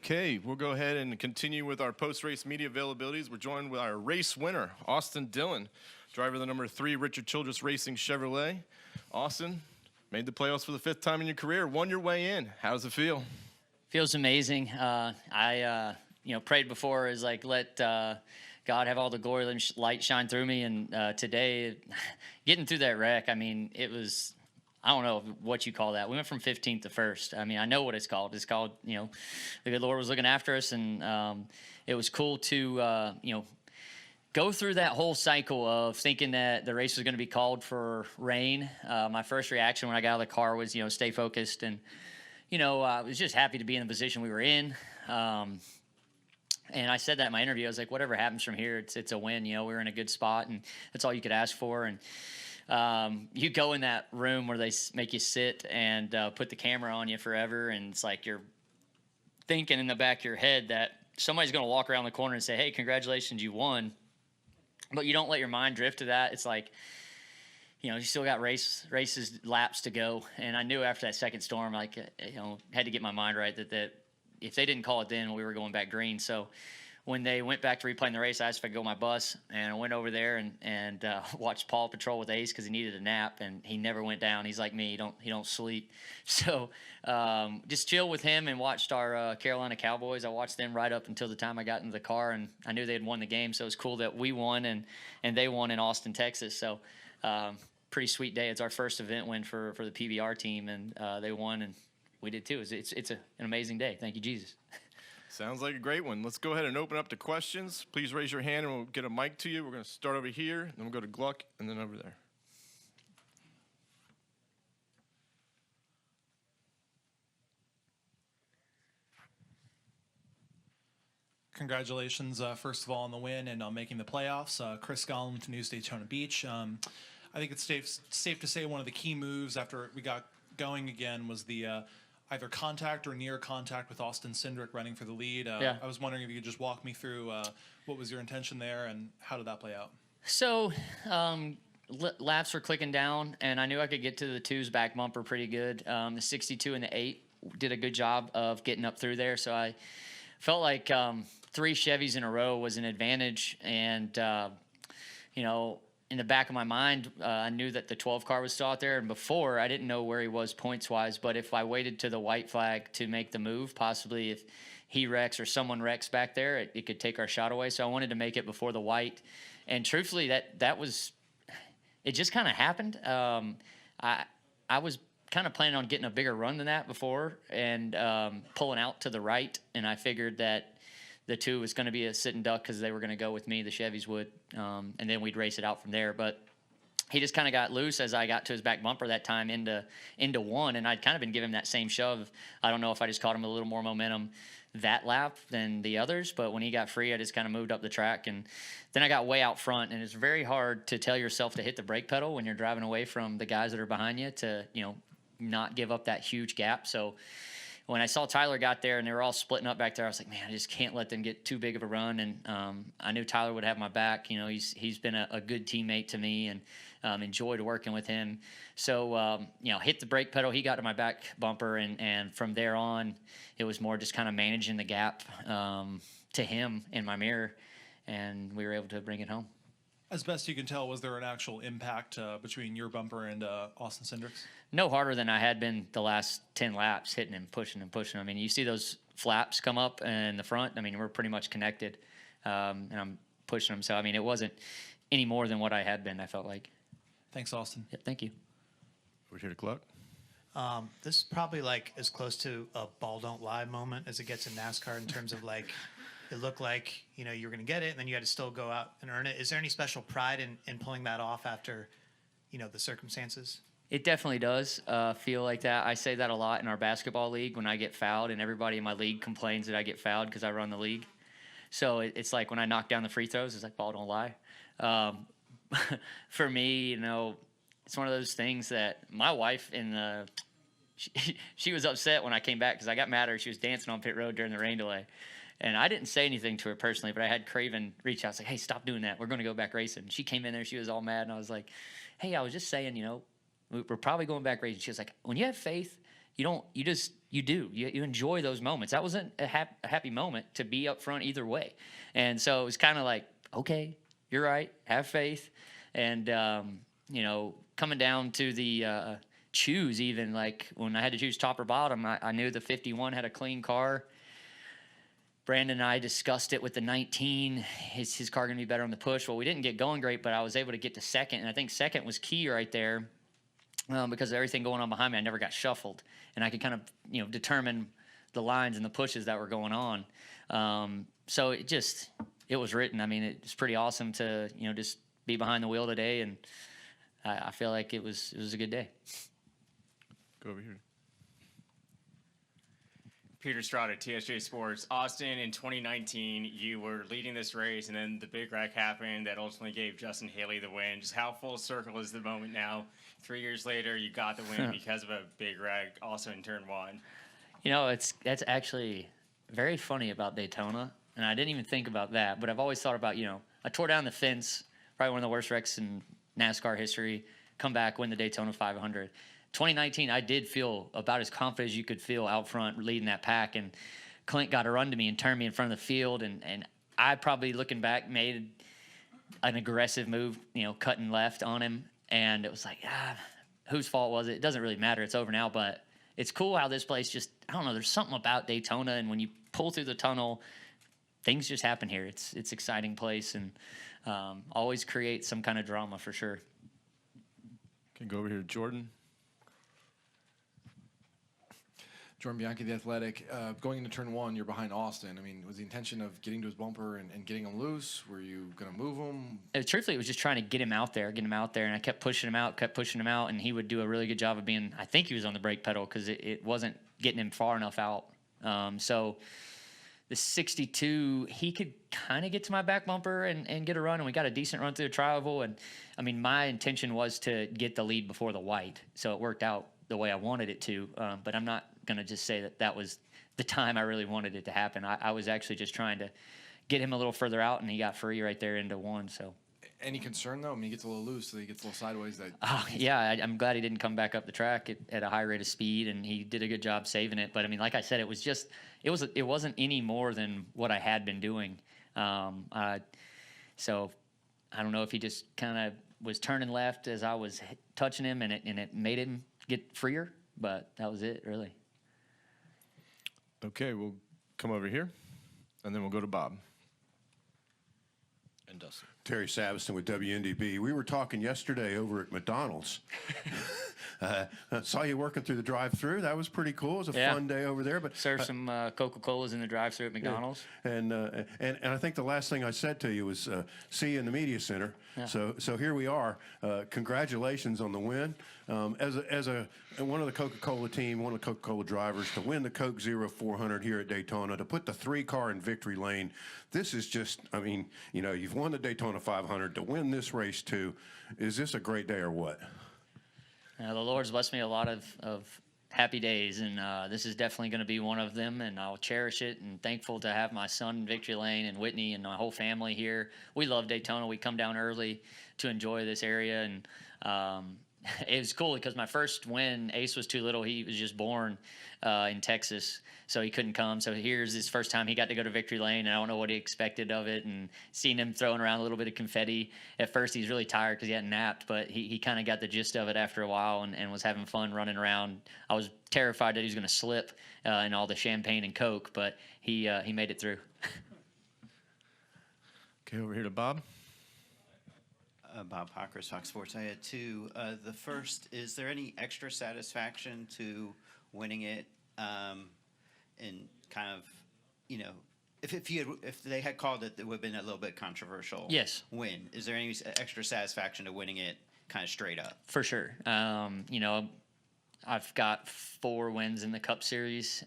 Okay, we'll go ahead and continue with our post-race media availabilities. We're joined with our race winner, Austin Dillon, driver of the number 3 Richard Childress Racing Chevrolet. Austin, made the playoffs for the 5th time in your career, won your way in. How does it feel? Feels amazing. I prayed before is like, let God have all the glory and light shine through me. And today, getting through that wreck, I mean, it was, I don't know what you call that. We went from 15th to 1st. I mean, I know what it's called. It's called, the good Lord was looking after us. And it was cool to, go through that whole cycle of thinking that the race was going to be called for rain. My first reaction when I got out of the car was, stay focused. And, I was just happy to be in the position we were in. And I said that in my interview. I was like, whatever happens from here, it's a win. We're in a good spot, and that's all you could ask for. And you go in that room where they make you sit and put the camera on you forever, and it's like you're thinking in the back of your head that somebody's going to walk around the corner and say, hey, congratulations, you won. But you don't let your mind drift to that. It's like, you still got races, laps to go. And I knew after that second storm, like, had to get my mind right that if they didn't call it then, we were going back green. So when they went back to replaying the race, I asked if I could go on my bus, and I went over there and watched Paul patrol with Ace because he needed a nap, and he never went down. He's like me; he don't sleep. So just chill with him and watched our Carolina Cowboys. I watched them right up until the time I got into the car, and I knew they had won the game. So it was cool that we won and they won in Austin, Texas. So pretty sweet day. It's our first event win for the PBR team, and they won, and we did too. It's an amazing day. Thank you, Jesus. Sounds like a great one. Let's go ahead and open up to questions. Please raise your hand and we'll get a mic to you. We're going to start over here, then we'll go to Gluck, and then over there. Congratulations, first of all, on the win and on making the playoffs. Chris Gollum with News Daytona Beach. I think it's safe to say one of the key moves after we got going again was the either contact or near contact with Austin Cindric running for the lead. Yeah. I was wondering if you could just walk me through what was your intention there and how did that play out? So laps were clicking down, and I knew I could get to the 2's back bumper pretty good. The 62 and the 8 did a good job of getting up through there. So I felt like 3 Chevys in a row was an advantage. And, in the back of my mind, I knew that the 12 car was still out there. And before, I didn't know where he was points-wise. But if I waited to the white flag to make the move, possibly if he wrecks or someone wrecks back there, it could take our shot away. So I wanted to make it before the white. And truthfully, that was – it just kind of happened. I was kind of planning on getting a bigger run than that before and pulling out to the right. And I figured that the 2 was going to be a sitting duck because they were going to go with me, the Chevys would, and then we'd race it out from there. But he just kind of got loose as I got to his back bumper that time into 1, and I'd kind of been giving him that same shove. I don't know if I just caught him a little more momentum that lap than the others, but when he got free, I just kind of moved up the track, and then I got way out front, and it's very hard to tell yourself to hit the brake pedal when you're driving away from the guys that are behind you to, not give up that huge gap. So when I saw Tyler got there and they were all splitting up back there, I was like, man, I just can't let them get too big of a run. And I knew Tyler would have my back. He's been a good teammate to me and enjoyed working with him. So, hit the brake pedal. He got to my back bumper. And from there on, it was more just kind of managing the gap to him in my mirror. And we were able to bring it home. As best you can tell, was there an actual impact between your bumper and Austin Cindric's? No harder than I had been the last 10 laps, hitting and pushing and pushing. I mean, you see those flaps come up in the front. I mean, we're pretty much connected, and I'm pushing them. So, I mean, it wasn't any more than what I had been, I felt like. Thanks, Austin. Yeah, thank you. Over here to Gluck. This is probably like as close to a ball don't lie moment as it gets in NASCAR in terms of like it looked like you were going to get it and then you had to still go out and earn it. Is there any special pride in pulling that off after the circumstances? It definitely does feel like that. I say that a lot in our basketball league when I get fouled, and everybody in my league complains that I get fouled because I run the league. So it's like when I knock down the free throws, it's like ball don't lie. For me, it's one of those things that my wife she was upset when I came back because I got mad at her. She was dancing on pit road during the rain delay. And I didn't say anything to her personally, but I had Craven reach out. I was like, hey, stop doing that. We're going to go back racing. She came in there. She was all mad. And I was like, hey, I was just saying, we're probably going back racing. She was like, when you have faith, you you do. You enjoy those moments. That wasn't a happy moment to be up front either way. And so it was kind of like, okay, you're right. Have faith. And, coming down to the choose, even like when I had to choose top or bottom, I knew the 51 had a clean car. Brandon and I discussed it with the 19. His car going to be better on the push. Well, we didn't get going great, but I was able to get to second. And I think second was key right there because of everything going on behind me. I never got shuffled. And I could kind of, determine the lines and the pushes that were going on. So it was written. I mean, it's pretty awesome to, just be behind the wheel today. And I feel like it was a good day. Go over here. Peter Strada, TSJ Sports. Austin, in 2019, you were leading this race, and then the big wreck happened that ultimately gave Justin Haley the win. Just how full circle is the moment now? 3 years later, you got the win because of a big wreck, also in turn one. That's actually very funny about Daytona, and I didn't even think about that, but I've always thought about, I tore down the fence, probably one of the worst wrecks in NASCAR history, come back, win the Daytona 500. 2019, I did feel about as confident as you could feel out front leading that pack, and Clint got a run to me and turned me in front of the field, and I probably, looking back, made an aggressive move, cutting left on him, and it was like, whose fault was it? It doesn't really matter. It's over now, but it's cool how this place just, I don't know, there's something about Daytona, and when you pull through the tunnel, things just happen here. It's an exciting place, and always create some kind of drama for sure. Okay, go over here, Jordan. Jordan Bianchi, The Athletic. Going into turn one, you're behind Austin. I mean, was the intention of getting to his bumper and getting him loose? Were you going to move him? Truthfully, it was just trying to get him out there, and I kept pushing him out, and he would do a really good job of being, I think he was on the brake pedal because it wasn't getting him far enough out. So the 62, he could kind of get to my back bumper and get a run, and we got a decent run through the tri oval. And, I mean, my intention was to get the lead before the white, so it worked out the way I wanted it to, but I'm not going to just say that was the time I really wanted it to happen. I was actually just trying to get him a little further out, and he got free right there into one. So, any concern though? I mean, he gets a little loose, so he gets a little sideways. I'm glad he didn't come back up the track at a high rate of speed, and he did a good job saving it. But I mean, like I said, it wasn't any more than what I had been doing. So I don't know if he just kind of was turning left as I was touching him, and it made him get freer. But that was it, really. Okay, we'll come over here, and then we'll go to Bob and Dustin. Terry Savison with WNDB. We were talking yesterday over at McDonald's. I saw you working through the drive-through. That was pretty cool. It was a fun day over there. But serve some Coca-Colas in the drive-through at McDonald's. Yeah. And I think the last thing I said to you was see you in the media center. Yeah. So here we are. Congratulations on the win. As one of the Coca-Cola team, one of the Coca-Cola drivers, to win the Coke Zero 400 here at Daytona, to put the 3-car in victory lane, this is just, I mean, you've won the Daytona 500. To win this race too, is this a great day or what? The Lord's blessed me a lot of happy days, and this is definitely going to be one of them, and I'll cherish it, and thankful to have my son in victory lane and Whitney and my whole family here. We love Daytona. We come down early to enjoy this area, and it was cool because my first win, Ace was too little. He was just born in Texas, so he couldn't come. So here's his first time he got to go to victory lane, and I don't know what he expected of it. And seeing him throwing around a little bit of confetti. At first, he's really tired because he hadn't napped, but he kind of got the gist of it after a while and was having fun running around. I was terrified that he was going to slip in all the champagne and Coke, but he made it through. Okay, over here to Bob. Bob Pockers, Fox Sports. I had two. The first, is there any extra satisfaction to winning it? And kind of, if they had called it, it would have been a little bit controversial. Yes. Win. Is there any extra satisfaction to winning it kind of straight up? For sure. I've got 4 wins in the Cup Series.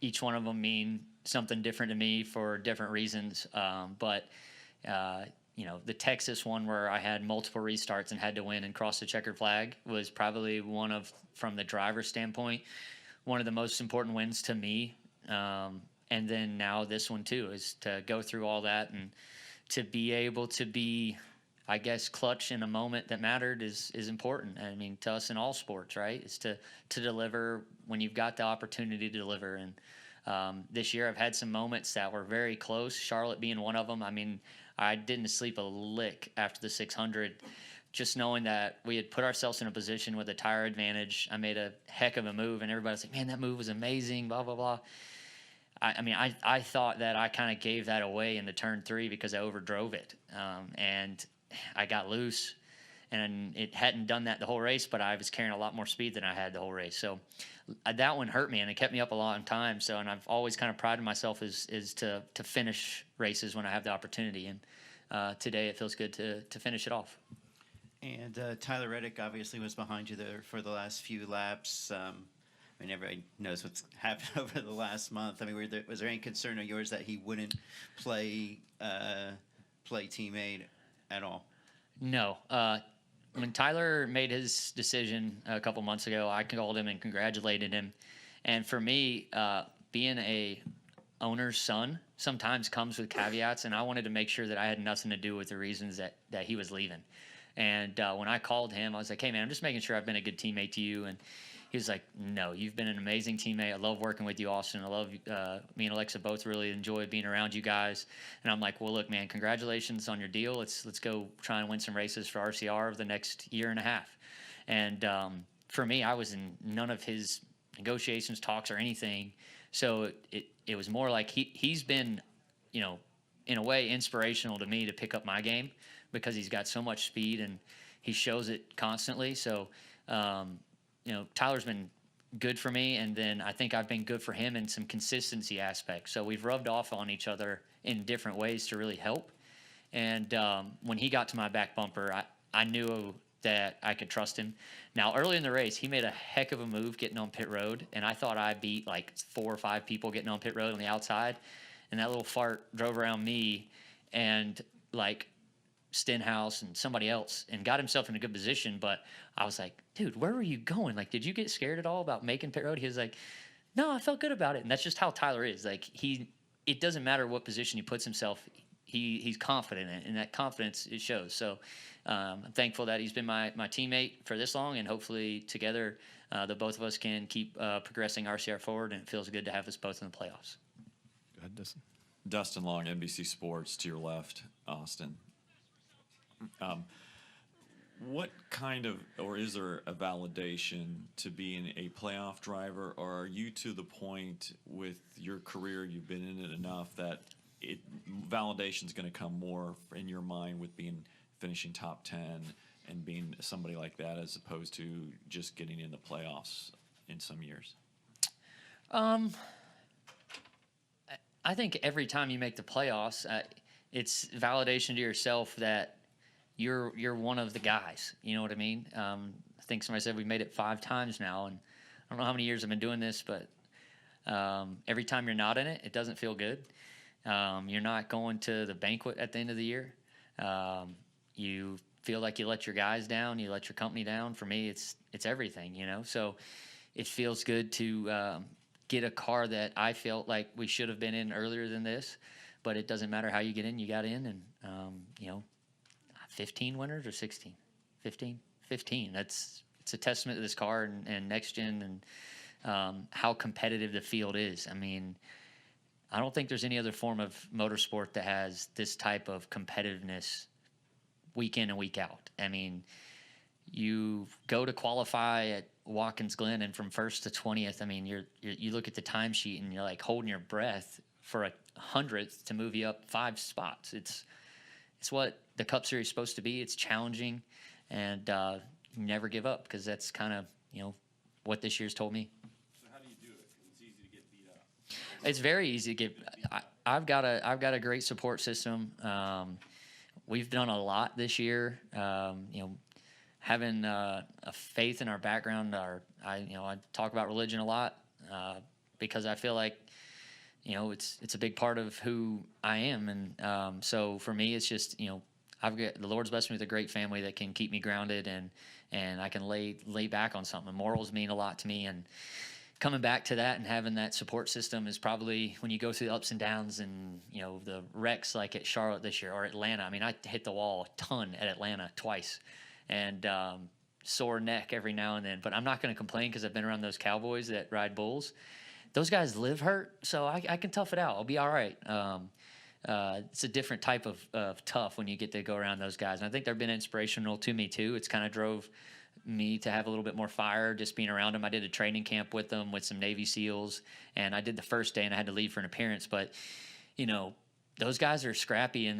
Each one of them mean something different to me for different reasons. But the Texas one where I had multiple restarts and had to win and cross the checkered flag was probably from the driver's standpoint, one of the most important wins to me. And then now this one too is to go through all that and to be able to be I guess clutch in a moment that mattered is important. I mean, to us in all sports, right? Is to deliver when you've got the opportunity to deliver. And this year, I've had some moments that were very close. Charlotte being one of them. I mean, I didn't sleep a lick after the 600, just knowing that we had put ourselves in a position with a tire advantage. I made a heck of a move, and everybody's like, "Man, that move was amazing." Blah blah blah. I mean, I thought that I kind of gave that away in the turn 3 because I overdrove it, and I got loose, and it hadn't done that the whole race, but I was carrying a lot more speed than I had the whole race. So that one hurt me, and it kept me up a long time. So, and I've always kind of prided myself is to finish races when I have the opportunity, and today it feels good to finish it off. And Tyler Reddick obviously was behind you there for the last few laps. I mean, everybody knows what's happened over the last month. I mean, was there any concern of yours that he wouldn't play teammate at all? No. When Tyler made his decision a couple months ago, I called him and congratulated him. And for me, being a owner's son sometimes comes with caveats, and I wanted to make sure that I had nothing to do with the reasons that he was leaving. And when I called him, I was like, "Hey, man, I'm just making sure I've been a good teammate to you." And he was like, "No, you've been an amazing teammate. I love working with you, Austin. I love me and Alexa both really enjoy being around you guys." And I'm like, "Well, look, man, congratulations on your deal. Let's go try and win some races for RCR over the next year and a half." And for me, I was in none of his negotiations, talks, or anything. So it was more like he's been, you know, in a way inspirational to me to pick up my game, because he's got so much speed and he shows it constantly. So, you know, Tyler's been good for me, and then I think I've been good for him in some consistency aspects. So we've rubbed off on each other in different ways to really help. And when he got to my back bumper, I knew that I could trust him. Now, early in the race, he made a heck of a move getting on pit road, and I thought I beat like 4 or 5 people getting on pit road on the outside, and that little fart drove around me and like Stenhouse and somebody else and got himself in a good position. But I was like, "Dude, where were you going? Like, did you get scared at all about making pit road?" He was like, "No, I felt good about it." And that's just how Tyler is. Like, it doesn't matter what position he puts himself, he's confident in it, and that confidence, it shows. So I'm thankful that he's been my teammate for this long, and hopefully together the both of us can keep progressing RCR forward, and it feels good to have us both in the playoffs. Go ahead, Dustin. Dustin Long, NBC Sports, to your left, Austin. What kind of, or is there a validation to being a playoff driver, or are you to the point with your career, you've been in it enough that validation is going to come more in your mind with finishing top 10 and being somebody like that, as opposed to just getting in the playoffs in some years? I think every time you make the playoffs, it's validation to yourself that you're one of the guys. You know what I mean? I think somebody said we made it 5 times now, and I don't know how many years I've been doing this, but every time you're not in it, it doesn't feel good. You're not going to the banquet at the end of the year. You feel like you let your guys down, you let your company down. For me, it's everything, you know? So it feels good to get a car that I felt like we should have been in earlier than this, but it doesn't matter how you get in, you got in. And, you know, 15 winners or 16? 15? 15. It's a testament to this car and next gen and how competitive the field is. I mean, I don't think there's any other form of motorsport that has this type of competitiveness week in and week out. I mean, you go to qualify at Watkins Glen, and from 1st to 20th, I mean, you look at the timesheet and you're like holding your breath for 100th to move you up 5 spots. It's what the Cup Series is supposed to be. It's challenging, and you never give up, because that's kind of, you know, what this year's told me. So how do you do it? 'Cause it's easy to get beat up. It's very easy to get. I've got a great support system. We've done a lot this year. You know, having a faith in our background. I talk about religion a lot because I feel like, you know, it's a big part of who I am. And so for me, it's just, you know, I've got, the Lord's blessed me with a great family that can keep me grounded, and I can lay back on something. Morals mean a lot to me, and coming back to that and having that support system is probably when you go through the ups and downs and, the wrecks like at Charlotte this year or Atlanta. I mean, I hit the wall a ton at Atlanta twice and sore neck every now and then. But I'm not going to complain because I've been around those cowboys that ride bulls. Those guys live hurt, so I can tough it out. I'll be all right. It's a different type of tough when you get to go around those guys. And I think they've been inspirational to me, too. It's kind of drove me to have a little bit more fire just being around them. I did a training camp with them with some Navy SEALs, and I did the first day, and I had to leave for an appearance. But, those guys are scrappy, and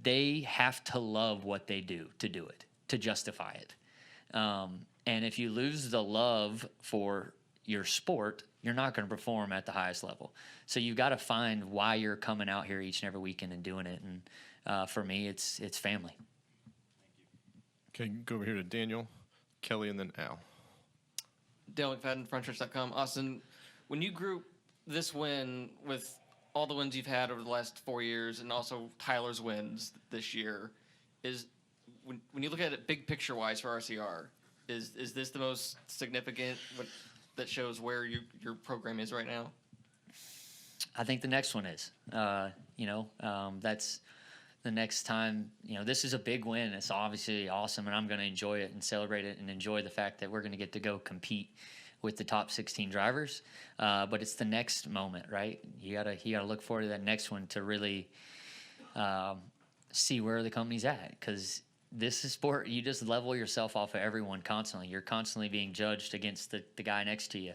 they have to love what they do to it, to justify it. And if you lose the love for your sport, you're not going to perform at the highest level. So you've got to find why you're coming out here each and every weekend and doing it. And for me, it's family. Okay, go over here to Daniel, Kelly, and then Al. Dale McFadden, frontstretch.com. Austin, when you group this win with all the wins you've had over the last 4 years and also Tyler's wins this year, when you look at it big picture-wise for RCR, is this the most significant that shows where your program is right now? I think the next one is. That's the next time. This is a big win. It's obviously awesome, and I'm going to enjoy it and celebrate it and enjoy the fact that we're going to get to go compete with the top 16 drivers. But it's the next moment, right? You gotta look forward to that next one to really see where the company's at, because this is sport. You just level yourself off of everyone constantly. You're constantly being judged against the guy next to you.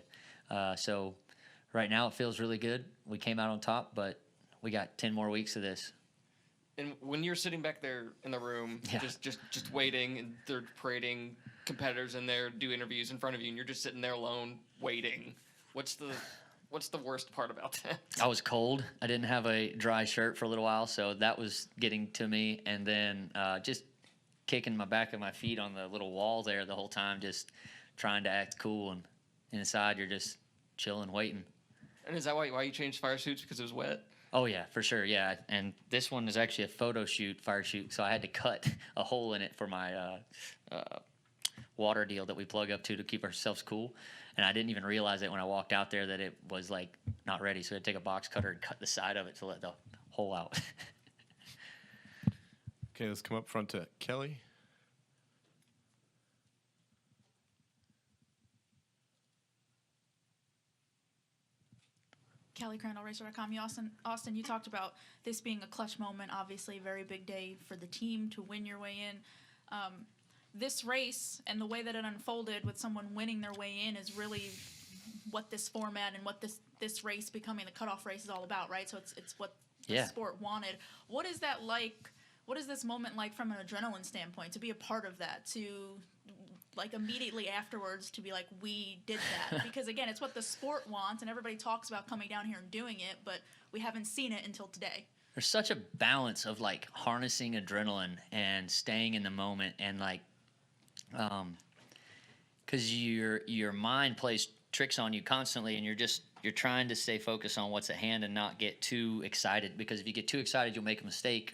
So right now it feels really good. We came out on top, but we got 10 more weeks of this. And when you're sitting back there in the room, Yeah. just waiting, and they're parading competitors in there, do interviews in front of you, and you're just sitting there alone waiting, what's the worst part about that? I was cold. I didn't have a dry shirt for a little while, so that was getting to me. And then just kicking my back of my feet on the little wall there the whole time, just trying to act cool. And inside, you're just chilling, waiting. And is that why you changed fire suits, because it was wet? Oh, yeah, for sure, yeah. And this one is actually a fire shoot, so I had to cut a hole in it for my water deal that we plug up to keep ourselves cool. And I didn't even realize it when I walked out there that it was, not ready. So I had to take a box cutter and cut the side of it to let the hole out. Okay, let's come up front to Kelly. Kelly Crandall, Racer.com. Austin, you talked about this being a clutch moment, obviously a very big day for the team to win your way in. This race and the way that it unfolded with someone winning their way in is really what this format and what this race becoming the cutoff race is all about, right? So it's what the sport wanted. What is that like? What is this moment like from an adrenaline standpoint, to be a part of that, to immediately afterwards to be like, we did that? Because again, it's what the sport wants, and everybody talks about coming down here and doing it, but we haven't seen it until today. There's such a balance of harnessing adrenaline and staying in the moment, and because your mind plays tricks on you constantly, and you're trying to stay focused on what's at hand and not get too excited, because if you get too excited, you'll make a mistake.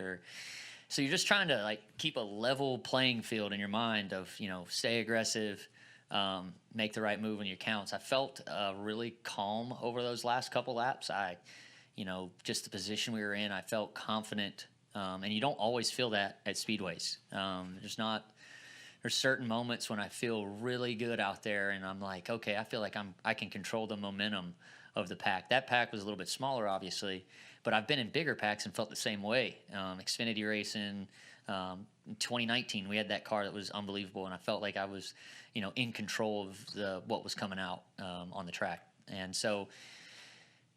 So you're just trying to keep a level playing field in your mind of, stay aggressive, make the right move when you counts. I felt really calm over those last couple laps. Just the position we were in, I felt confident. And you don't always feel that at speedways. There's certain moments when I feel really good out there, and I'm like, okay, I feel like I can control the momentum of the pack. That pack was a little bit smaller, obviously, but I've been in bigger packs and felt the same way. Xfinity racing, in 2019, we had that car that was unbelievable, and I felt like I was, in control of what was coming out on the track. And so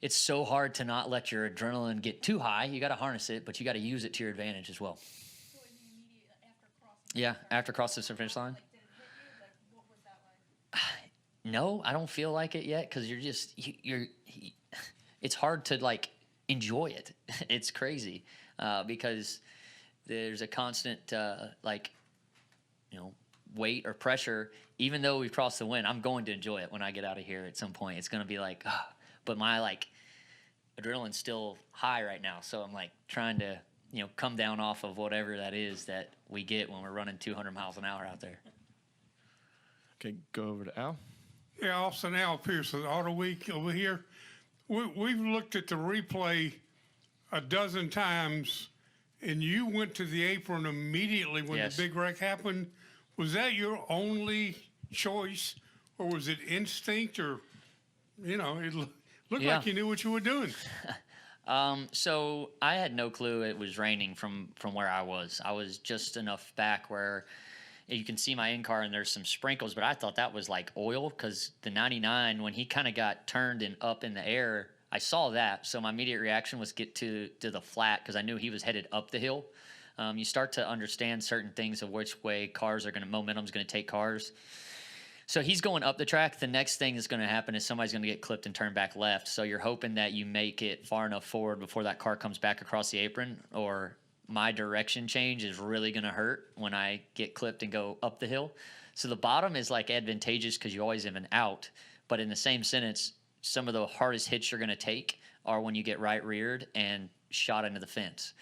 it's so hard to not let your adrenaline get too high. You got to harness it, but you got to use it to your advantage as well. So in the immediate after crossing, Yeah, after crossing the finish line. did it hit you? What was that like? No, I don't feel like it yet, because it's hard to enjoy it. It's crazy because there's a constant weight or pressure. Even though we've crossed the win, I'm going to enjoy it when I get out of here at some point. It's going to be but my adrenaline's still high right now, so I'm trying to come down off of whatever that is that we get when we're running 200 miles an hour out there. Okay, go over to Al. Yeah, Austin Al Pearson, Auto Week over here. We've looked at the replay a dozen times, and you went to the apron immediately when Yes. the big wreck happened. Was that your only choice, or was it instinct, or, it looked Yeah. like you knew what you were doing? So I had no clue it was raining from where I was. I was just enough back where you can see my in-car and there's some sprinkles, but I thought that was like oil because the 99, when he kind of got turned and up in the air, I saw that. So my immediate reaction was get to the flat because I knew he was headed up the hill. You start to understand certain things of which way momentum's going to take cars. So he's going up the track. The next thing that's going to happen is somebody's going to get clipped and turn back left. So you're hoping that you make it far enough forward before that car comes back across the apron, or my direction change is really going to hurt when I get clipped and go up the hill. So the bottom is like advantageous because you always have an out. But in the same sentence, some of the hardest hits you're going to take are when you get right reared and shot into the fence.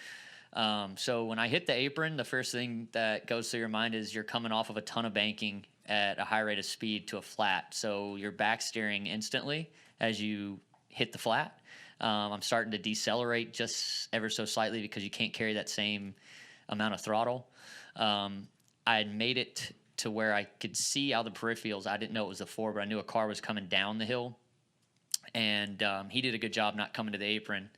So when I hit the apron, the first thing that goes through your mind is you're coming off of a ton of banking at a high rate of speed to a flat. So you're back steering instantly as you hit the flat. I'm starting to decelerate just ever so slightly because you can't carry that same amount of throttle. I had made it to where I could see out the peripherals. I didn't know it was the four, but I knew a car was coming down the hill. And he did a good job not coming to the apron.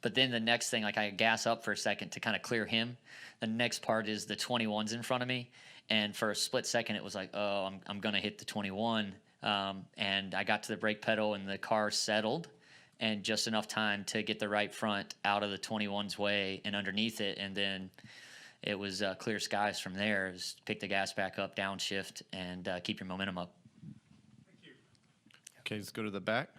But then the next thing, like I gas up for a second to kind of clear him. The next part is the 21's in front of me. And for a split second, it was like, oh, I'm going to hit the 21. And I got to the brake pedal and the car settled. And just enough time to get the right front out of the 21's way and underneath it. And then it was clear skies from there. Just pick the gas back up, downshift, and keep your momentum up. Okay, let's go to the back.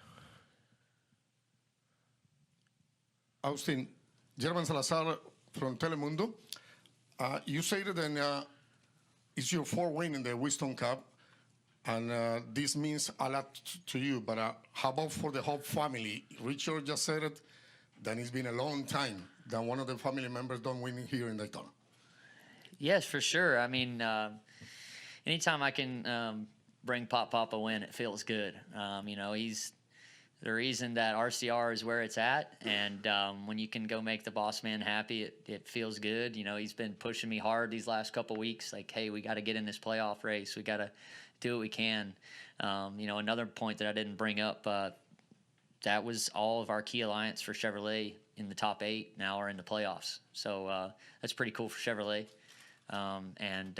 Austin, German Salazar from Telemundo. You said that it's your fourth win in the Winston Cup, and this means a lot to you. But how about for the whole family? Richard just said it, that it's been a long time that one of the family members don't win here in Daytona. Yes, for sure. I mean, anytime I can bring Pop a win, it feels good. He's the reason that RCR is where it's at, and when you can go make the boss man happy, it feels good. He's been pushing me hard these last couple weeks, like, hey, we got to get in this playoff race. We got to do what we can. Another point that I didn't bring up, that was all of our key alliance for Chevrolet in the top 8 now are in the playoffs. So that's pretty cool for Chevrolet, and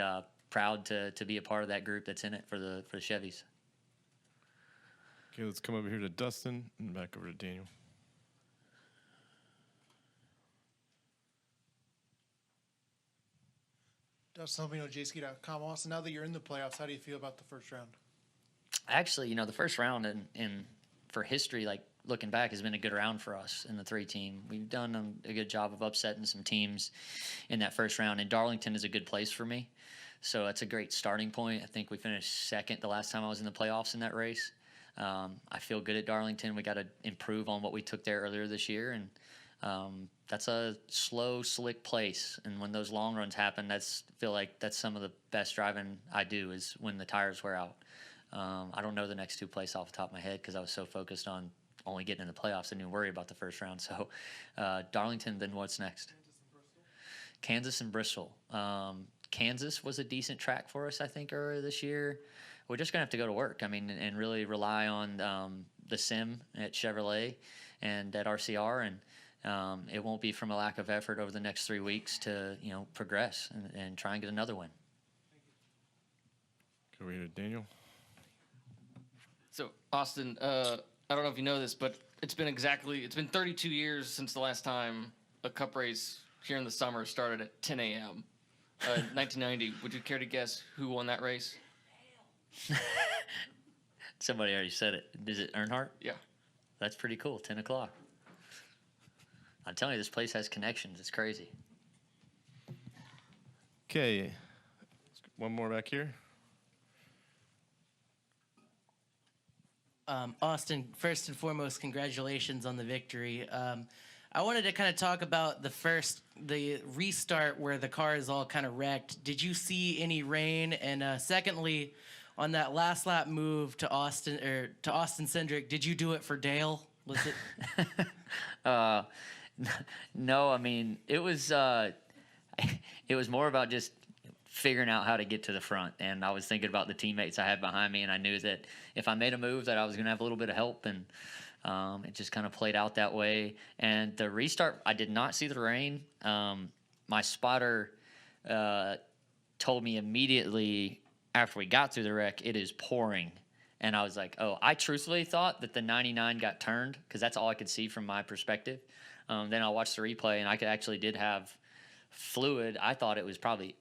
proud to be a part of that group that's in it for the Chevys. Okay, let's come over here to Dustin and back over to Daniel. Dustin Albino, jski.com. Austin, now that you're in the playoffs, how do you feel about the first round? Actually, the first round in for history, like looking back, has been a good round for us in the 3-team. We've done a good job of upsetting some teams in that first round, and Darlington is a good place for me. So that's a great starting point. I think we finished second the last time I was in the playoffs in that race. I feel good at Darlington. We got to improve on what we took there earlier this year, and that's a slow, slick place. And when those long runs happen, I feel like that's some of the best driving I do is when the tires wear out. I don't know the next 2 places off the top of my head because I was so focused on only getting in the playoffs. I didn't even worry about the first round. So Darlington, then what's next? Kansas and Bristol. Kansas was a decent track for us, I think, earlier this year. We're just going to have to go to work, and really rely on the sim at Chevrolet and at RCR, and it won't be from a lack of effort over the next 3 weeks to, progress and try and get another win. Go over here to Daniel. So, Austin, I don't know if you know this, but it's been 32 years since the last time a cup race here in the summer started at 10 a.m. 1990. Would you care to guess who won that race? Somebody already said it. Is it Earnhardt? Yeah. That's pretty cool. 10 o'clock. I'm telling you, this place has connections. It's crazy. Okay, one more back here. Austin, first and foremost, congratulations on the victory. I wanted to kind of talk about the restart where the car is all kind of wrecked. Did you see any rain? And secondly, on that last lap move to Austin Cindric, did you do it for Dale? Was it? No, I mean it was more about just figuring out how to get to the front, and I was thinking about the teammates I had behind me, and I knew that if I made a move that I was going to have a little bit of help, and it just kind of played out that way. And the restart, I did not see the rain. My spotter told me immediately after we got through the wreck, it is pouring. And I was like, oh, I truthfully thought that the 99 got turned because that's all I could see from my perspective. Then I watched the replay, and I actually did have fluid. I thought it was probably,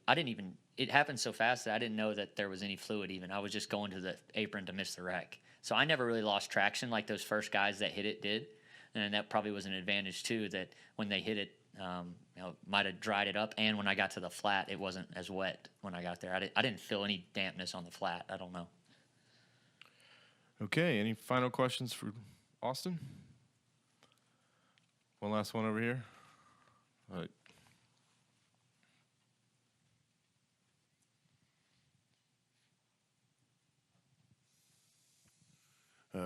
it happened so fast that I didn't know that there was any fluid even. I was just going to the apron to miss the wreck. So I never really lost traction like those first guys that hit it did. And that probably was an advantage too, that when they hit it, might have dried it up. And when I got to the flat, it wasn't as wet when I got there. I didn't feel any dampness on the flat. I don't know. Okay, any final questions for Austin? One last one over here. All right.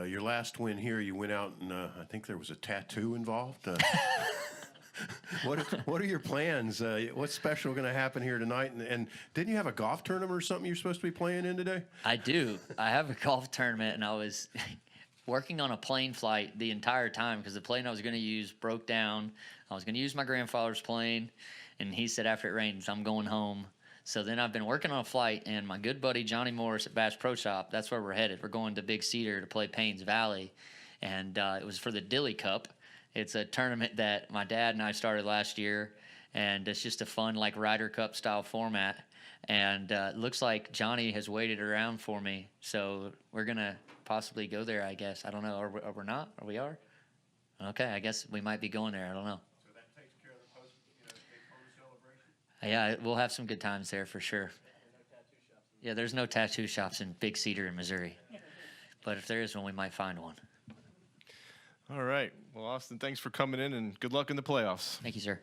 Your last win here, you went out and I think there was a tattoo involved. What are your plans? What's special going to happen here tonight? And didn't you have a golf tournament or something you're supposed to be playing in today? I do. I have a golf tournament, and I was working on a plane flight the entire time because the plane I was going to use broke down. I was going to use my grandfather's plane, and he said after it rains, I'm going home. So then I've been working on a flight, and my good buddy Johnny Morris at Bass Pro Shop, that's where we're headed. We're going to Big Cedar to play Paynes Valley, and it was for the Dilly Cup. It's a tournament that my dad and I started last year, and it's just a fun, like, Ryder Cup style format. And it looks like Johnny has waited around for me, so we're going to possibly go there, I guess. I don't know. Are we not? Or we are? Okay, I guess we might be going there. I don't know. So that takes care of the post, big photo celebration? Yeah, we'll have some good times there for sure. Yeah, there's no tattoo shops in Big Cedar in Missouri. But if there is one, we might find one. All right. Well, Austin, thanks for coming in, and good luck in the playoffs. Thank you, sir.